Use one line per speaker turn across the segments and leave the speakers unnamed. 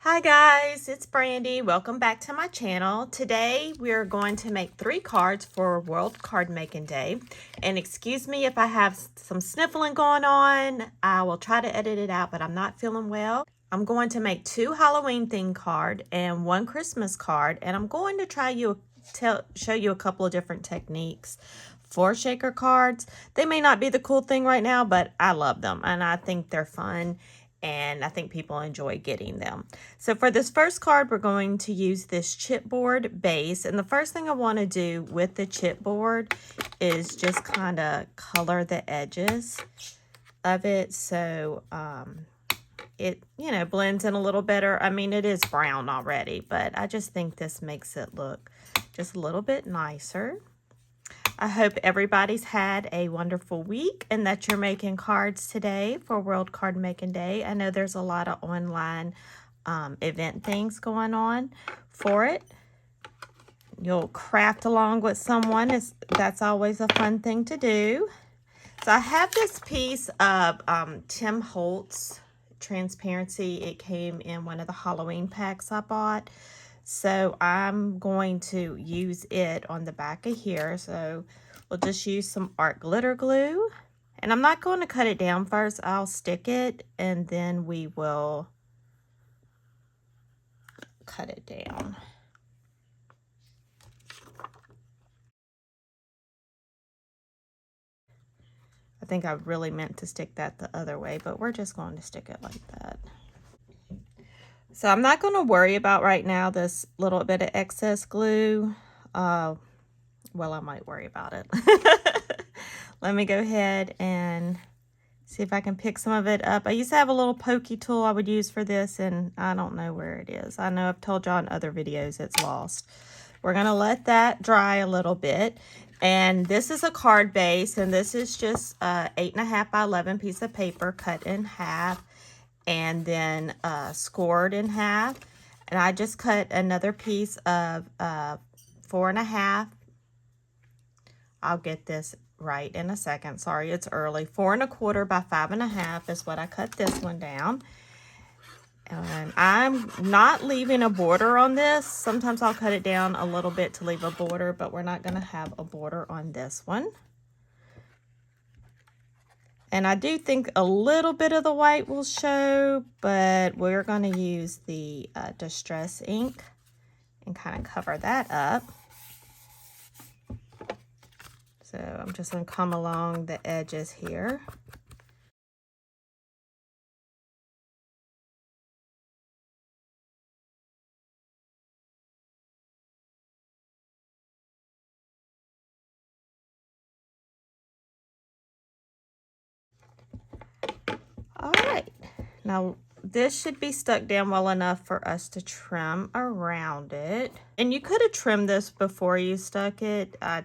Hi guys, it's Brandy. Welcome back to my channel. Today we are going to make 3 cards for World Card Making Day. And excuse me if I have some sniffling going on. I will try to edit it out, but I'm not feeling well. I'm going to make 2 Halloween themed card and 1 Christmas card, and I'm going to show you a couple of different techniques for shaker cards. They may not be the cool thing right now, but I love them and I think they're fun. And I think people enjoy getting them. So for this first card, we're going to use this chipboard base. And the first thing I want to do with the chipboard is just kind of color the edges of it so it, blends in a little better. I mean, it is brown already, but I just think this makes it look just a little bit nicer. I hope everybody's had a wonderful week and that you're making cards today for World Card Making Day. I know there's a lot of online event things going on for it. You'll craft along with someone. That's always a fun thing to do. So I have this piece of Tim Holtz transparency. It came in one of the Halloween packs I bought. So I'm going to use it on the back of here. So we'll just use some art glitter glue. And I'm not going to cut it down first. I'll stick it and then we will cut it down. I think I really meant to stick that the other way, but we're just going to stick it like that. So I'm not going to worry about right now this little bit of excess glue. Well, I might worry about it. Let me go ahead and see if I can pick some of it up. I used to have a little pokey tool I would use for this, and I don't know where it is. I know I've told y'all in other videos it's lost. We're going to let that dry a little bit. And this is a card base, and this is just 8.5 by 11 piece of paper cut in half and then scored in half. And I just cut another piece of 4.5. I'll get this right in a second. Sorry, it's early. 4.25 by 5.5 is what I cut this one down. And I'm not leaving a border on this. Sometimes I'll cut it down a little bit to leave a border, but we're not going to have a border on this one. And I do think a little bit of the white will show, but we're going to use the Distress ink and kind of cover that up. So I'm just going to come along the edges here. All right, now this should be stuck down well enough for us to trim around it. And you could have trimmed this before you stuck it. I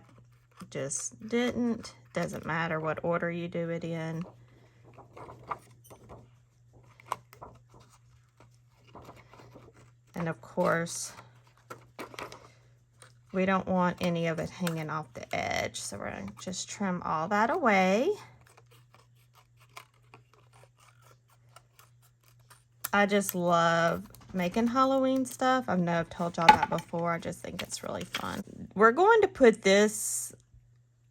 just didn't. Doesn't matter what order you do it in. And of course, we don't want any of it hanging off the edge. So we're going to just trim all that away. I just love making Halloween stuff. I know I've told y'all that before. I just think it's really fun. We're going to put this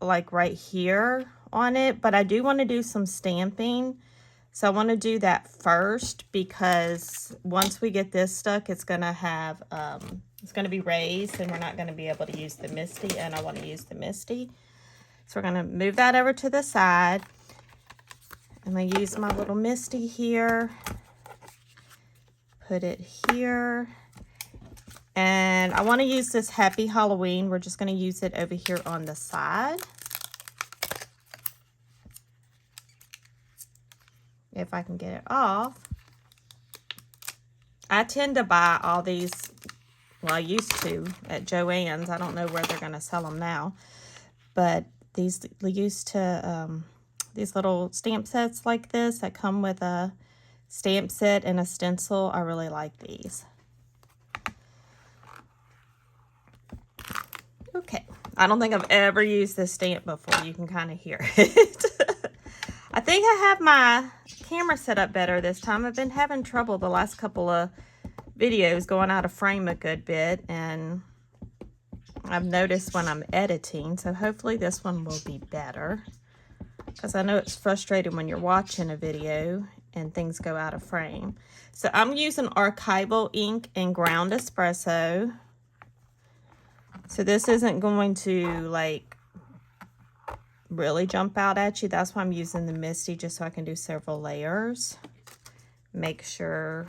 like right here on it, but I do want to do some stamping. So I want to do that first because once we get this stuck, it's going to have, it's going to be raised and we're not going to be able to use the Misty, and I want to use the Misty. So we're going to move that over to the side. I'm going to use my little Misty here. Put it here. And I want to use this Happy Halloween. We're just going to use it over here on the side. If I can get it off. I tend to buy all these, well, I used to at Joann's. I don't know where they're going to sell them now. But these used to, these little stamp sets like this that come with a stamp set and a stencil. I really like these. Okay, I don't think I've ever used this stamp before. You can kind of hear it. I think I have my camera set up better this time. I've been having trouble the last couple of video is going out of frame a good bit, and I've noticed when I'm editing, so hopefully this one will be better, because I know it's frustrating when you're watching a video and things go out of frame. So I'm using archival ink and ground espresso. So this isn't going to like really jump out at you. That's why I'm using the Misty, just so I can do several layers. Make sure,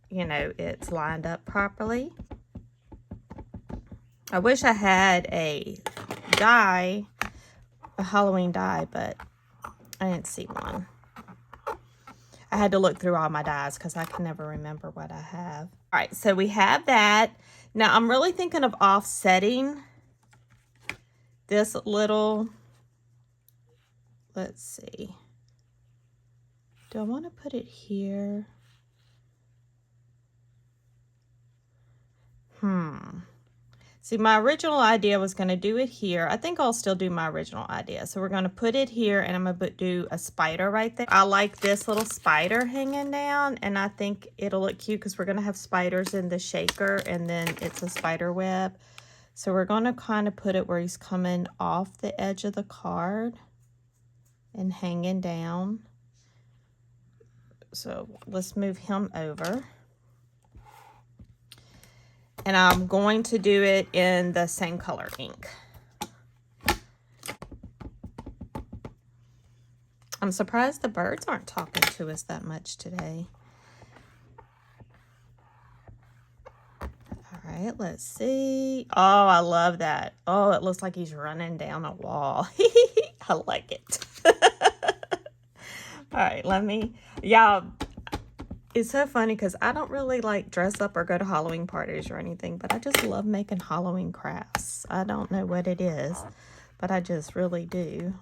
you know, it's lined up properly. I wish I had a die, a Halloween die, but I didn't see one. I had to look through all my dies because I can never remember what I have. All right, so we have that. Now I'm really thinking of offsetting this little, let's see. Do I want to put it here? See, my original idea was going to do it here. I think I'll still do my original idea. So we're going to put it here, and I'm going to do a spider right there. I like this little spider hanging down, and I think it'll look cute because we're going to have spiders in the shaker, and then it's a spider web. So we're going to kind of put it where he's coming off the edge of the card and hanging down. So let's move him over. And I'm going to do it in the same color ink. I'm surprised the birds aren't talking to us that much today. All right, let's see. Oh, I love that. Oh, it looks like he's running down a wall. I like it. All right, y'all, it's so funny because I don't really like dress up or go to Halloween parties or anything, but I just love making Halloween crafts. I don't know what it is, but I just really do.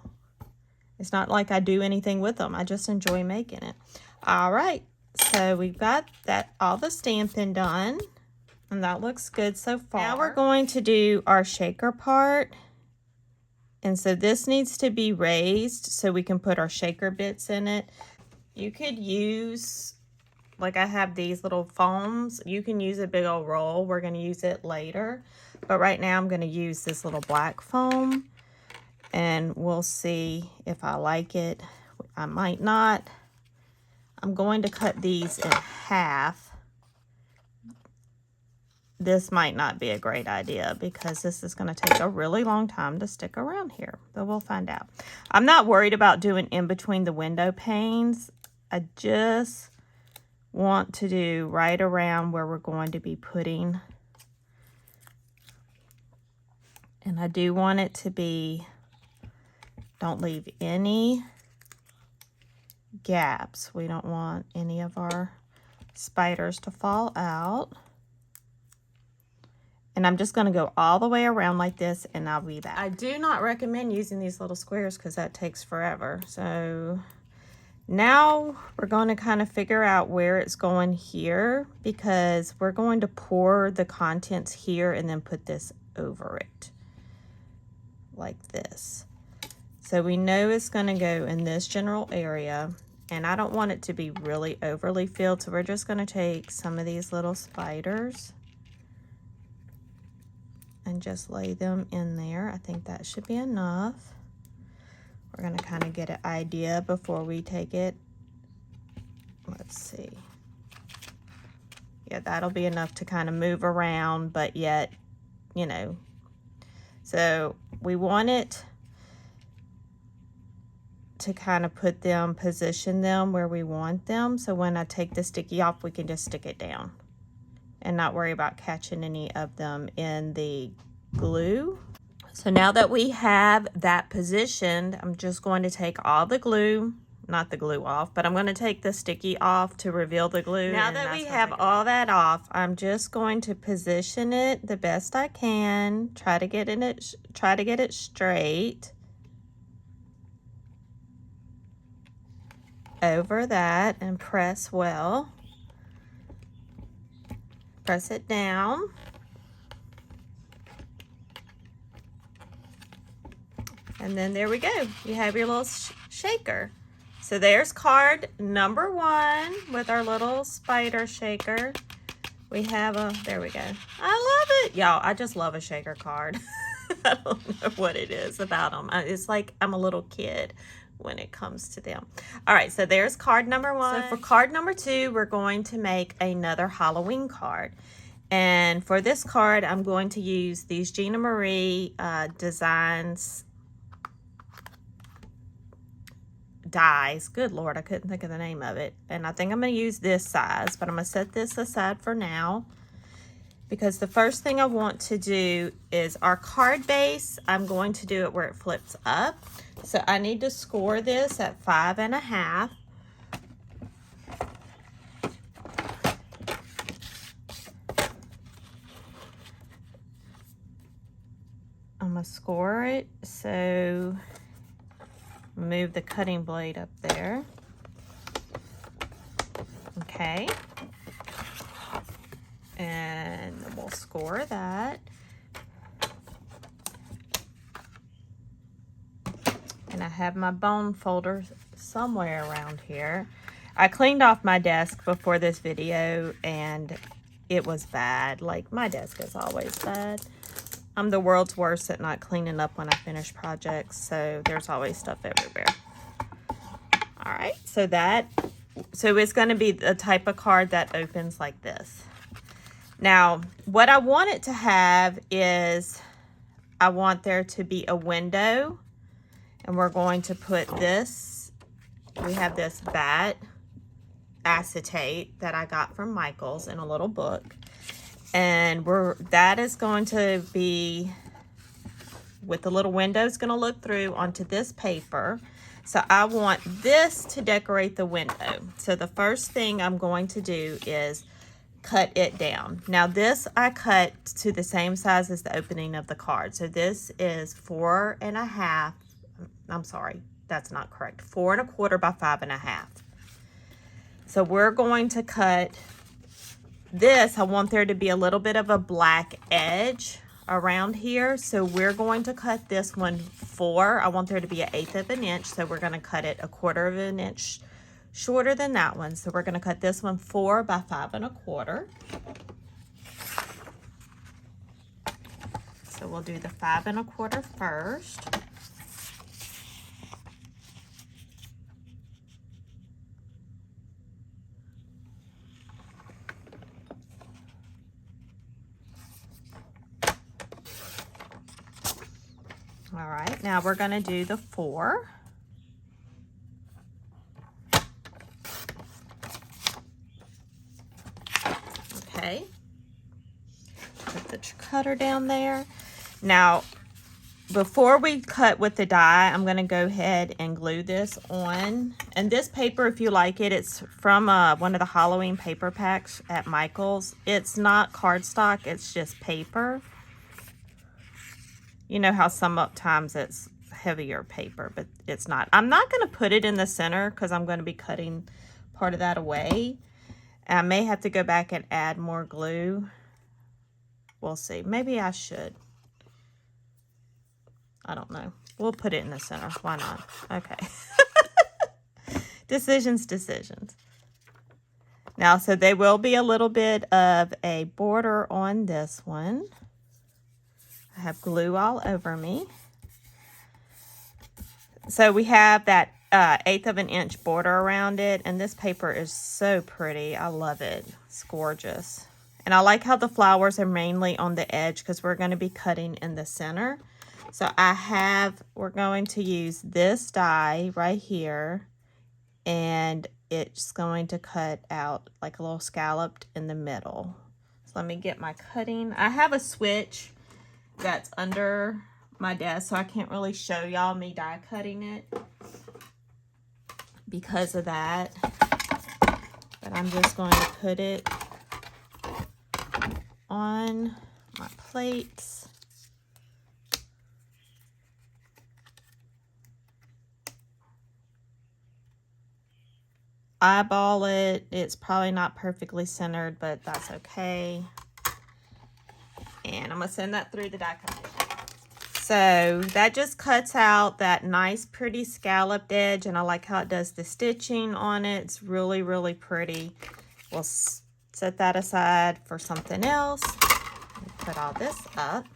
It's not like I do anything with them. I just enjoy making it. All right, so we've got that, all the stamping done, and that looks good so far. Now we're going to do our shaker part. And so this needs to be raised so we can put our shaker bits in it. You could use, like I have these little foams. You can use a big old roll. We're going to use it later. But right now I'm going to use this little black foam. And we'll see if I like it. I might not. I'm going to cut these in half. This might not be a great idea because this is going to take a really long time to stick around here. But we'll find out. I'm not worried about doing in between the window panes. I just want to do right around where we're going to be putting. And I do want it to be, don't leave any gaps. We don't want any of our spiders to fall out. And I'm just going to go all the way around like this, and I'll be back. I do not recommend using these little squares because that takes forever. So now we're going to kind of figure out where it's going here, because we're going to pour the contents here and then put this over it like this. So we know it's going to go in this general area, and I don't want it to be really overly filled. So we're just going to take some of these little spiders and just lay them in there. I think that should be enough. We're going to kind of get an idea before we take it. Let's see. Yeah, that'll be enough to kind of move around, but yet, you know. So we want it to kind of put them, position them where we want them. So when I take the sticky off, we can just stick it down and not worry about catching any of them in the glue. So now that we have that positioned, I'm just going to take all the glue, not the glue off, but I'm going to take the sticky off to reveal the glue. Now that we have all that off, I'm just going to position it the best I can. Try to get it straight over that and press well. Press it down. And then there we go. You have your little shaker. So there's card number 1 with our little spider shaker. We have a, there we go. I love it. Y'all, I just love a shaker card. I don't know what it is about them. It's like I'm a little kid when it comes to them. All right, so there's card number 1. So for card number 2, we're going to make another Halloween card. And for this card, I'm going to use these Gina Marie Designs dies. Good Lord, I couldn't think of the name of it. And I think I'm going to use this size, but I'm going to set this aside for now because the first thing I want to do is our card base. I'm going to do it where it flips up. So I need to score this at 5.5. I'm going to score it. So move the cutting blade up there. Okay. And we'll score that. And I have my bone folder somewhere around here. I cleaned off my desk before this video and it was bad. Like, my desk is always bad. I'm the world's worst at not cleaning up when I finish projects, so there's always stuff everywhere. All right, so it's going to be the type of card that opens like this. Now, what I want it to have is, I want there to be a window, and we're going to put this, we have this bat acetate that I got from Michaels in a little book. And that is going to be with the little windows going to look through onto this paper. So I want this to decorate the window. So the first thing I'm going to do is cut it down. Now this I cut to the same size as the opening of the card. So this is 4.5. I'm sorry, that's not correct. 4.25 by 5.5. So we're going to cut this. I want there to be a little bit of a black edge around here. So we're going to cut this one 4. I want there to be 1/8 of an inch. So we're going to cut it 1/4 of an inch shorter than that one. So we're going to cut this one 4 by 5.25. So we'll do the 5.25 first. All right, now we're going to do the 4. Okay. Put the cutter down there. Now, before we cut with the die, I'm going to go ahead and glue this on. And this paper, if you like it, it's from one of the Halloween paper packs at Michaels. It's not cardstock, it's just paper. You know how sometimes it's heavier paper, but it's not. I'm not going to put it in the center because I'm going to be cutting part of that away. I may have to go back and add more glue. We'll see. Maybe I should. I don't know. We'll put it in the center. Why not? Okay. Decisions. Now, so there will be a little bit of a border on this one. I have glue all over me. So we have that 1/8 of an inch border around it, and this paper is so pretty. I love it. It's gorgeous. And I like how the flowers are mainly on the edge because we're going to be cutting in the center. So we're going to use this die right here, and it's going to cut out like a little scalloped in the middle. So let me get my cutting. I have a switch that's under my desk, so I can't really show y'all me die cutting it because of that. But I'm just going to put it on my plates. Eyeball it. It's probably not perfectly centered, but that's okay. And I'm going to send that through the die cutter. So that just cuts out that nice pretty scalloped edge, and I like how it does the stitching on it. It's really, really pretty. We'll set that aside for something else. Put all this up.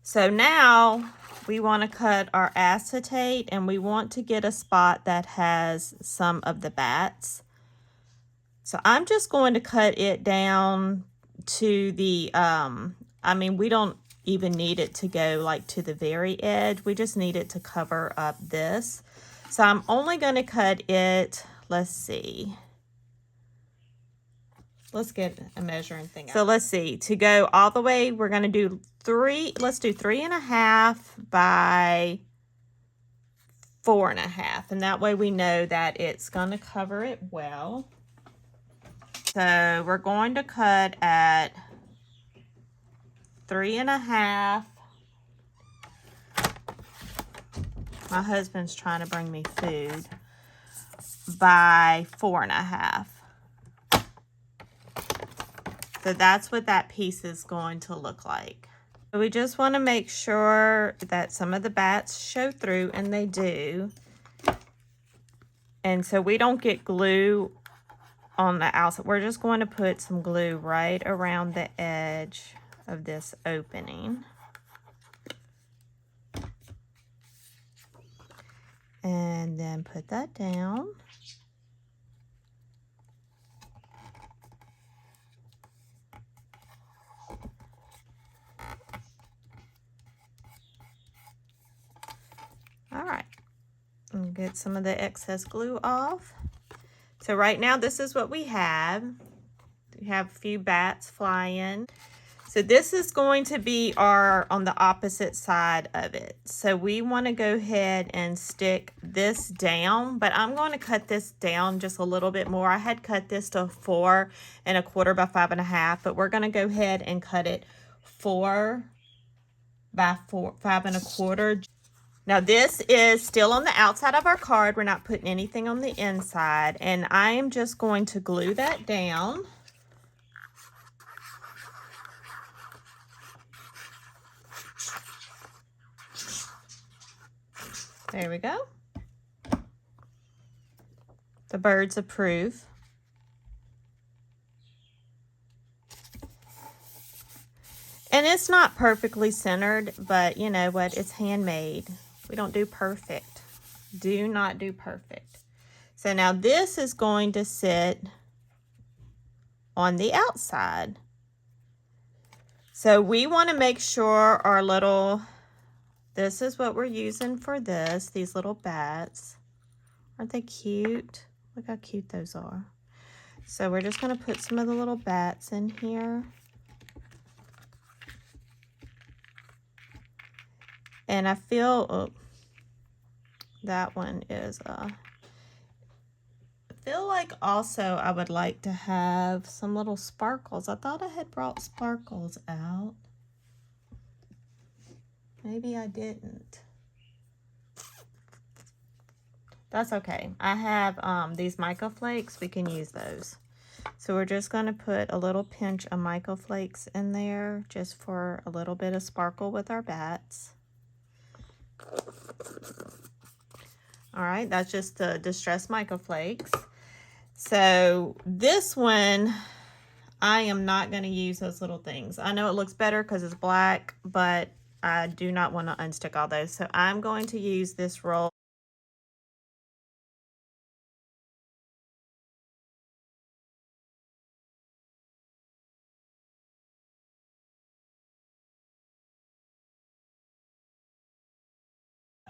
So now we want to cut our acetate, and we want to get a spot that has some of the bats. So I'm just going to cut it down to the, I mean, we don't even need it to go like to the very edge. We just need it to cover up this. So I'm only going to cut it, let's see. Let's get a measuring thing out. So let's see, to go all the way, we're going to do let's do 3.5 by 4.5. And that way we know that it's going to cover it well. So we're going to cut at 3.5. My husband's trying to bring me food. By 4.5. So that's what that piece is going to look like. So we just want to make sure that some of the bats show through, and they do. And so we don't get glue on the outside. We're just going to put some glue right around the edge of this opening. And then put that down. All right, and get some of the excess glue off. So right now, this is what we have. We have a few bats flying. So this is going to be on the opposite side of it. So we want to go ahead and stick this down, but I'm going to cut this down just a little bit more. I had cut this to 4.25 by 5.5, but we're going to go ahead and cut it 4 by 5.25. Now this is still on the outside of our card. We're not putting anything on the inside. And I am just going to glue that down. There we go. The birds approve. And it's not perfectly centered, but you know what? It's handmade. We don't do perfect. Do not do perfect. So now this is going to sit on the outside. So we want to make sure our little, this is what we're using for this, these little bats. Aren't they cute? Look how cute those are. So we're just going to put some of the little bats in here. And I feel, that one is, I feel like also I would like to have some little sparkles. I thought I had brought sparkles out. Maybe I didn't. That's okay. I have these Mica Flakes. We can use those. So we're just going to put a little pinch of Mica Flakes in there just for a little bit of sparkle with our bats. All right, that's just the Distress Mica Flakes. So this one, I am not going to use those little things. I know it looks better because it's black, but I do not want to unstick all those. So I'm going to use this roll.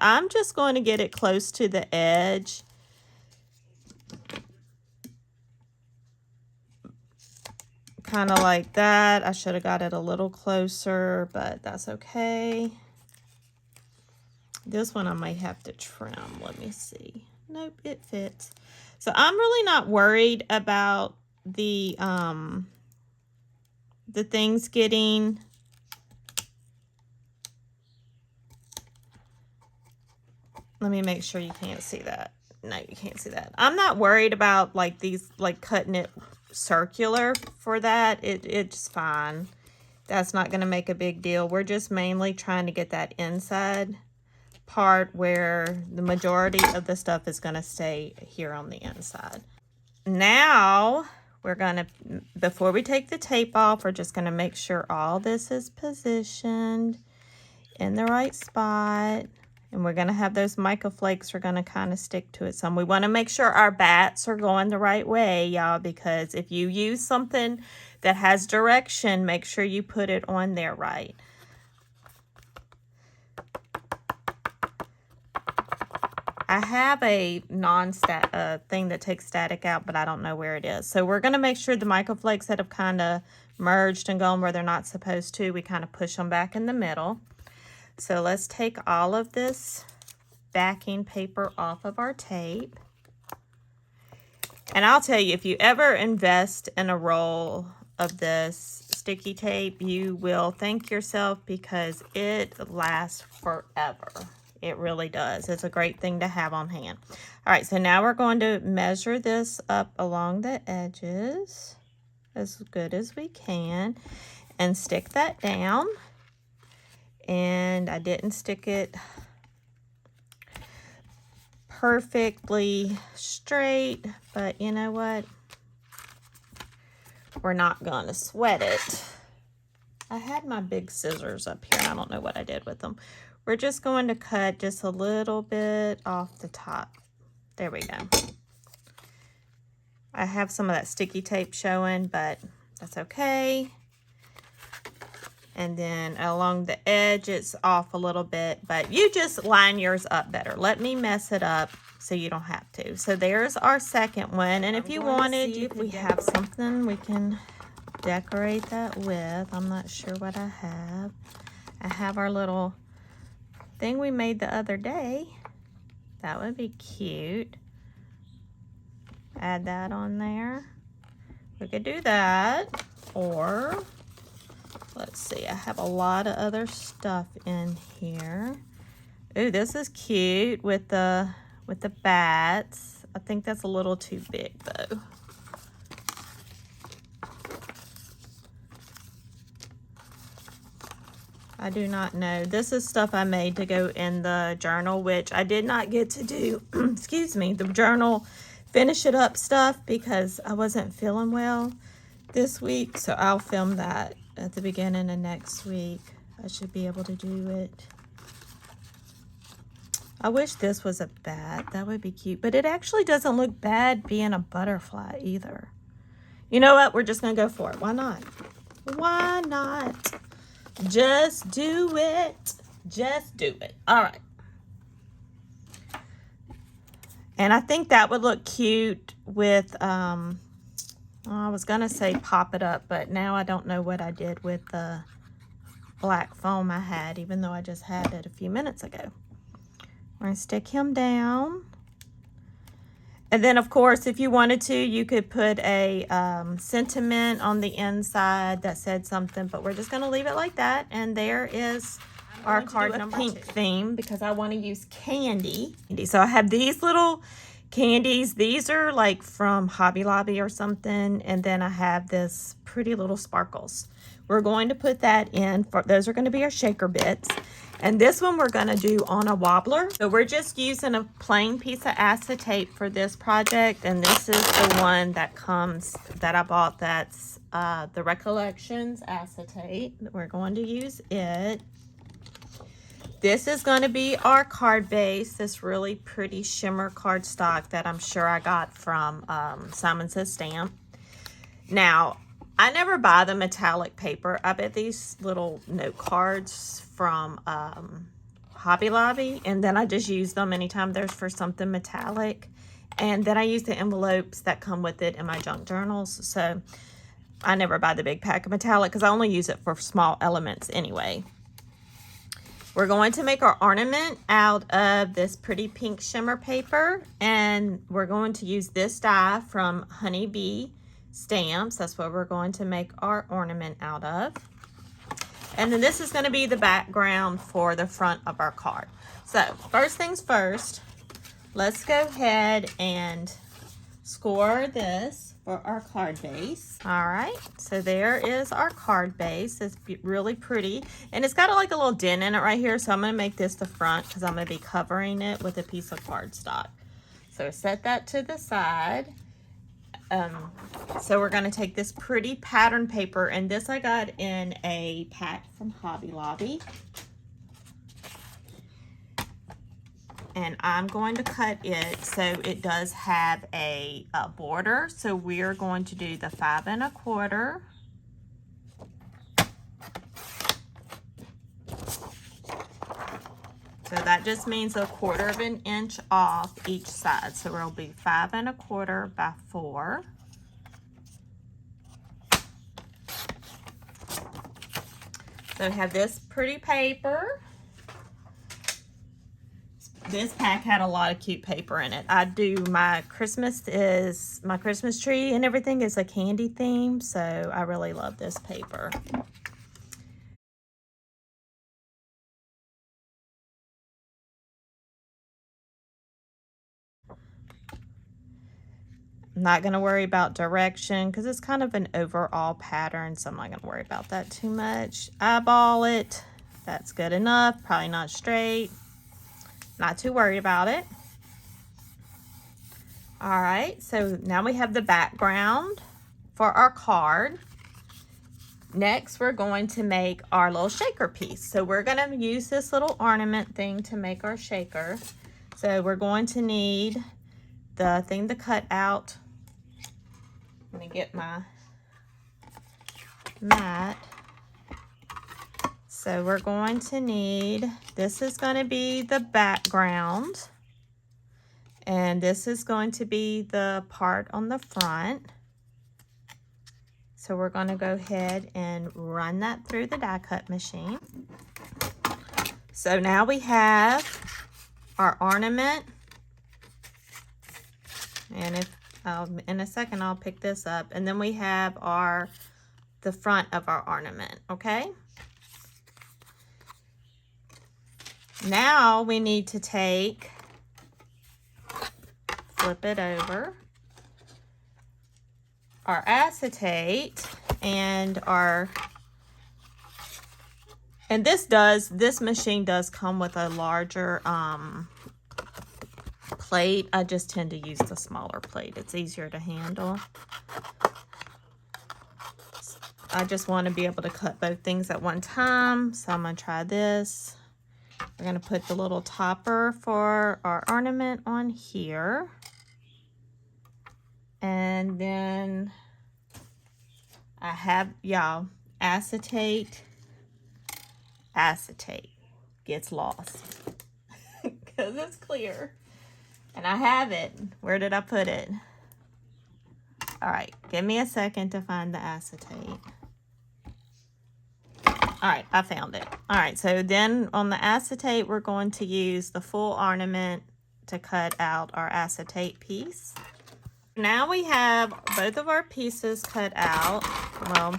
I'm just going to get it close to the edge. Kind of like that. I should have got it a little closer, but that's okay. This one I might have to trim. Let me see. Nope, it fits. So I'm really not worried about the things getting let me make sure you can't see that. No, you can't see that. I'm not worried about like these, like cutting it circular for that, it's fine. That's not going to make a big deal. We're just mainly trying to get that inside part where the majority of the stuff is going to stay here on the inside. Now we're going to, before we take the tape off, we're just going to make sure all this is positioned in the right spot. And we're going to have those mica flakes are going to kind of stick to it some. We want to make sure our bats are going the right way, y'all, because if you use something that has direction, make sure you put it on there right. I have a thing that takes static out, but I don't know where it is. So we're going to make sure the mica flakes that have kind of merged and gone where they're not supposed to, we kind of push them back in the middle. So let's take all of this backing paper off of our tape. And I'll tell you, if you ever invest in a roll of this sticky tape, you will thank yourself because it lasts forever. It really does. It's a great thing to have on hand. All right, so now we're going to measure this up along the edges as good as we can and stick that down. And I didn't stick it perfectly straight, but you know what? We're not going to sweat it. I had my big scissors up here. I don't know what I did with them. We're just going to cut just a little bit off the top. There we go. I have some of that sticky tape showing, but that's okay. And then along the edge, it's off a little bit, but you just line yours up better. Let me mess it up so you don't have to. So there's our second one. And if you wanted, if we have something we can decorate that with. I'm not sure what I have. I have our little thing we made the other day. That would be cute. Add that on there. We could do that, or let's see, I have a lot of other stuff in here. Ooh, this is cute with the bats. I think that's a little too big though. I do not know. This is stuff I made to go in the journal, which I did not get to do, excuse me, the journal finish it up stuff because I wasn't feeling well this week. So I'll film that at the beginning of next week. I should be able to do it. I wish this was a bat. That would be cute. But it actually doesn't look bad being a butterfly either. You know what? We're just going to go for it. Why not? Why not? Just do it. Just do it. All right. And I think that would look cute with, I was going to say pop it up, but now I don't know what I did with the black foam I had, even though I just had it a few minutes ago. We're going to stick him down. And then, of course, if you wanted to, you could put a sentiment on the inside that said something, but we're just going to leave it like that. And there is our card number 2. Pink theme because I want to use candy. So I have these little candies. These are like from Hobby Lobby or something. And then I have this pretty little sparkles. We're going to put that in. Those are going to be our shaker bits. And this one we're going to do on a wobbler. So we're just using a plain piece of acetate for this project. And this is the one that comes, that I bought, that's the Recollections acetate. We're going to use it. This is going to be our card base, this really pretty shimmer cardstock that I'm sure I got from Simon Says Stamp. Now, I never buy the metallic paper. I bet these little note cards from Hobby Lobby, and then I just use them anytime there's for something metallic. And then I use the envelopes that come with it in my junk journals. So I never buy the big pack of metallic because I only use it for small elements anyway. We're going to make our ornament out of this pretty pink shimmer paper, and we're going to use this die from Honeybee Stamps. That's what we're going to make our ornament out of. And then this is going to be the background for the front of our card. So first things first, let's go ahead and score this. for our card base. All right, so there is our card base. It's really pretty, and it's got like a little dent in it right here, so I'm going to make this the front because I'm going to be covering it with a piece of cardstock. So set that to the side. So we're going to take this pretty pattern paper, and this I got in a pack from Hobby Lobby. And I'm going to cut it so it does have a border. So we're going to do the 5 1/4. So that just means 1/4 of an inch off each side. So it'll be 5 1/4 by 4. So we have this pretty paper. This pack had a lot of cute paper in it. I do my Christmas tree and everything is a candy theme, so I really love this paper. I'm not going to worry about direction because it's kind of an overall pattern, so I'm not going to worry about that too much. Eyeball it. That's good enough. Probably not straight. Not too worried about it. All right, so now we have the background for our card. Next, we're going to make our little shaker piece. So we're going to use this little ornament thing to make our shaker. So we're going to need the thing to cut out. Let me get my mat. So we're going to need, this is going to be the background, and this is going to be the part on the front. So we're going to go ahead and run that through the die cut machine. So now we have our ornament, and if in a second I'll pick this up, and then we have the front of our ornament. Okay. Now we need to flip it over, our acetate and this machine does come with a larger plate. I just tend to use the smaller plate. It's easier to handle. I just want to be able to cut both things at one time, so I'm going to try this. We're going to put the little topper for our ornament on here. And then I have, y'all, acetate gets lost because it's clear. And I have it. Where did I put it? All right, give me a second to find the acetate. All right, I found it. All right, so then on the acetate, we're going to use the full ornament to cut out our acetate piece. Now we have both of our pieces cut out. Well,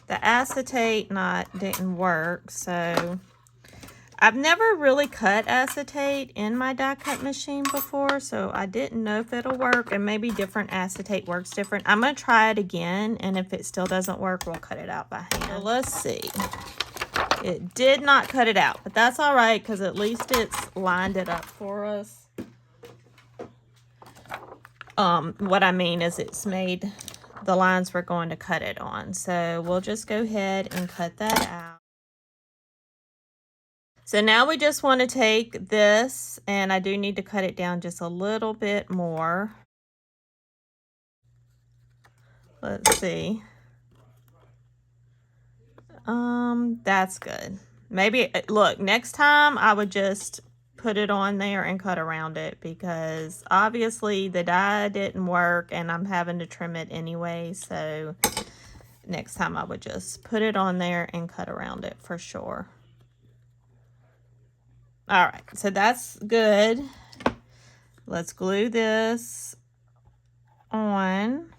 the acetate didn't work, so I've never really cut acetate in my die cut machine before, so I didn't know if it'll work, and maybe different acetate works different. I'm going to try it again, and if it still doesn't work, we'll cut it out by hand. So let's see. It did not cut it out, but that's all right because at least it's lined it up for us. What I mean is it's made the lines we're going to cut it on. So we'll just go ahead and cut that out. So now we just want to take this, and I do need to cut it down just a little bit more. Let's see. That's good. Maybe, look, next time I would just put it on there and cut around it because obviously the die didn't work and I'm having to trim it anyway. So next time I would just put it on there and cut around it for sure. All right, so that's good. Let's glue this on.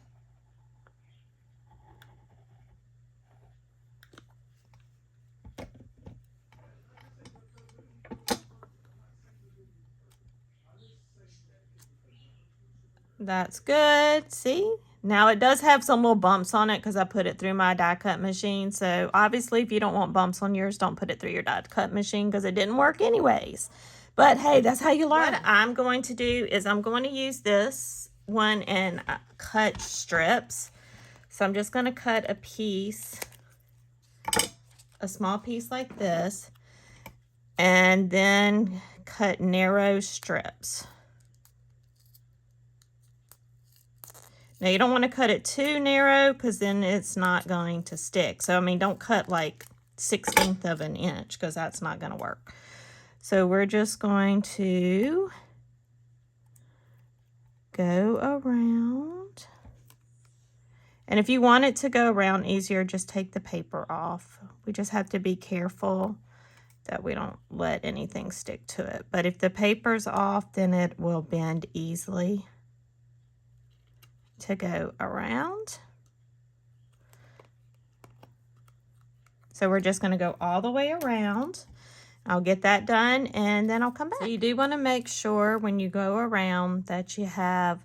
That's good. See, Now it does have some little bumps on it because I put it through my die cut machine. So obviously if you don't want bumps on yours, don't put it through your die cut machine because it didn't work anyways. But hey, that's how you learn. What I'm going to do is I'm going to use this one and cut strips. So I'm just going to cut a piece, a small piece like this, and then cut narrow strips. Now you don't want to cut it too narrow because then it's not going to stick. So I mean, don't cut like 1/16 of an inch because that's not going to work. So we're just going to go around. And if you want it to go around easier, just take the paper off. We just have to be careful that we don't let anything stick to it. But if the paper's off, then it will bend easily to go around. So we're just going to go all the way around. I'll get that done and then I'll come back. So you do want to make sure when you go around that you have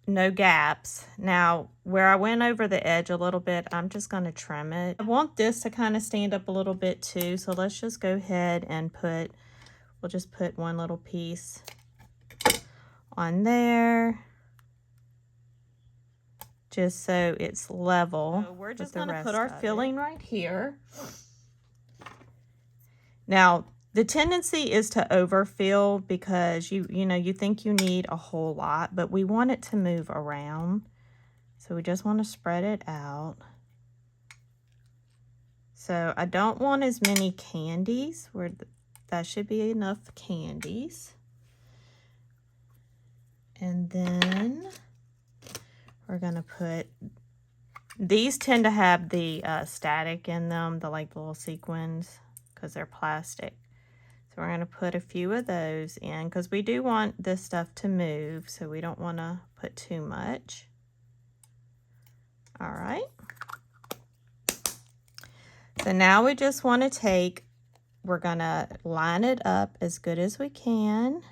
no gaps. Now where I went over the edge a little bit, I'm just going to trim it. I want this to kind of stand up a little bit too, so let's just go ahead and we'll just put one little piece on there just so it's level. So we're just going to put our filling right here. Now the tendency is to overfill because you think you need a whole lot, but we want it to move around. So we just want to spread it out. So I don't want as many candies, that should be enough candies. And then we're going to put, these tend to have the static in them, the little sequins, because they're plastic. So we're going to put a few of those in because we do want this stuff to move, so we don't want to put too much. All right. So now we just want to we're going to line it up as good as we can.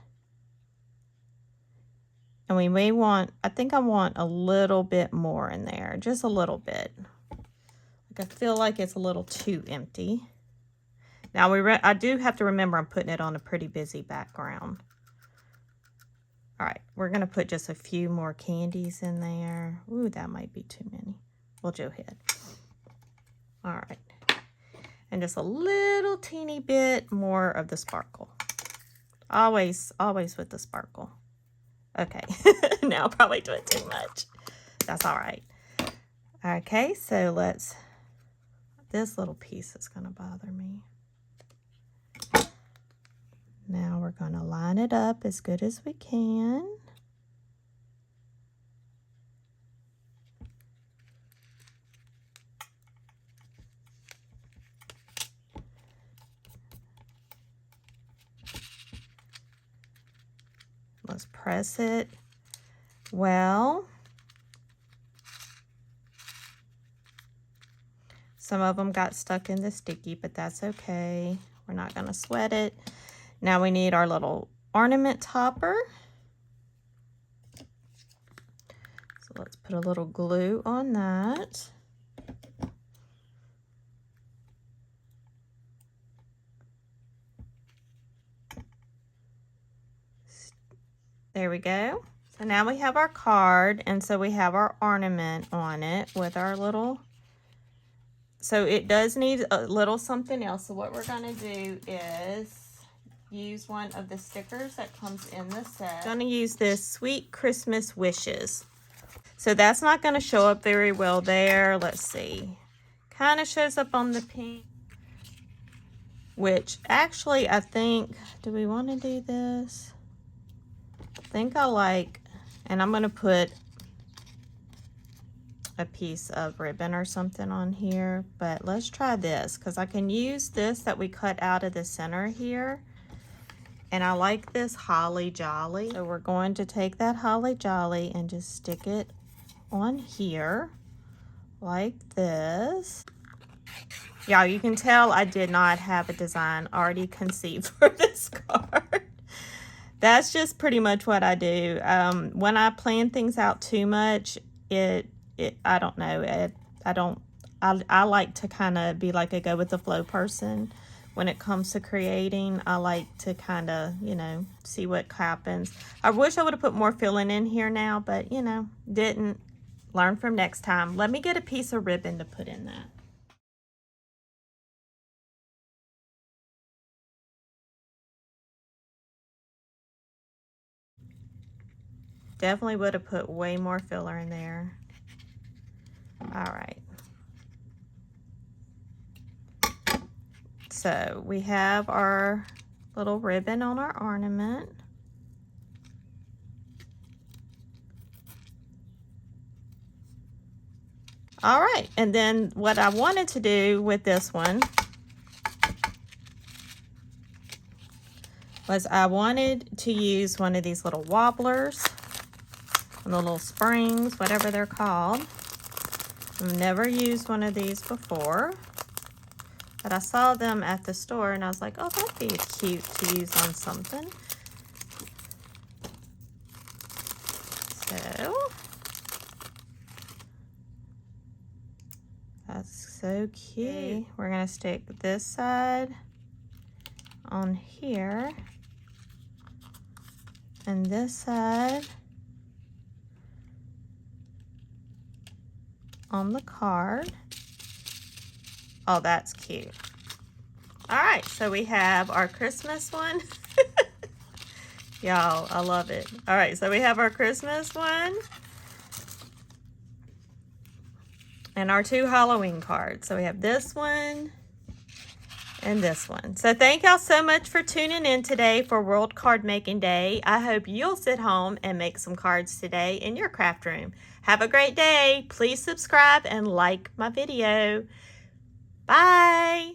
And we may want, I think I want a little bit more in there, just a little bit. Like I feel like it's a little too empty. Now I do have to remember I'm putting it on a pretty busy background. All right, we're going to put just a few more candies in there. Ooh, that might be too many. We'll go ahead. All right. And just a little teeny bit more of the sparkle. Always with the sparkle. Okay, now I'll probably do it too much. That's all right. Okay, so this little piece is going to bother me. Now we're going to line it up as good as we can. Let's press it well. Some of them got stuck in the sticky, but that's okay. We're not going to sweat it. Now we need our little ornament topper. So let's put a little glue on that. There we go. So now we have our card, and so we have our ornament on it with our little, so it does need a little something else. So what we're going to do is use one of the stickers that comes in the set. I'm going to use this Sweet Christmas Wishes. So that's not going to show up very well there. Let's see. Kind of shows up on the pink, which actually I think, do we want to do this? I think I like, and I'm going to put a piece of ribbon or something on here, but let's try this because I can use this that we cut out of the center here. And I like this Holly Jolly. So we're going to take that Holly Jolly and just stick it on here like this. Y'all, you can tell I did not have a design already conceived for this card. that's just pretty much what I do. When I plan things out too much, I don't know. I like to kind of be like a go with the flow person. When it comes to creating, I like to kind of, see what happens. I wish I would have put more filling in here now, but, didn't. Learn from next time. Let me get a piece of ribbon to put in that. Definitely would have put way more filler in there. All right. So we have our little ribbon on our ornament. All right, and then what I wanted to do with this one was I wanted to use one of these little wobblers, the little springs, whatever they're called. I've never used one of these before, but I saw them at the store and I was like, oh, that'd be cute to use on something. So that's so cute. We're gonna stick this side on here and this side on the card. Oh, that's cute. All right, so we have our Christmas one. Y'all, I love it. All right, so we have our Christmas one and our 2 Halloween cards. So we have this one and this one. So thank y'all so much for tuning in today for World Card Making Day. I hope you'll sit home and make some cards today in your craft room. Have a great day. Please subscribe and like my video. Bye.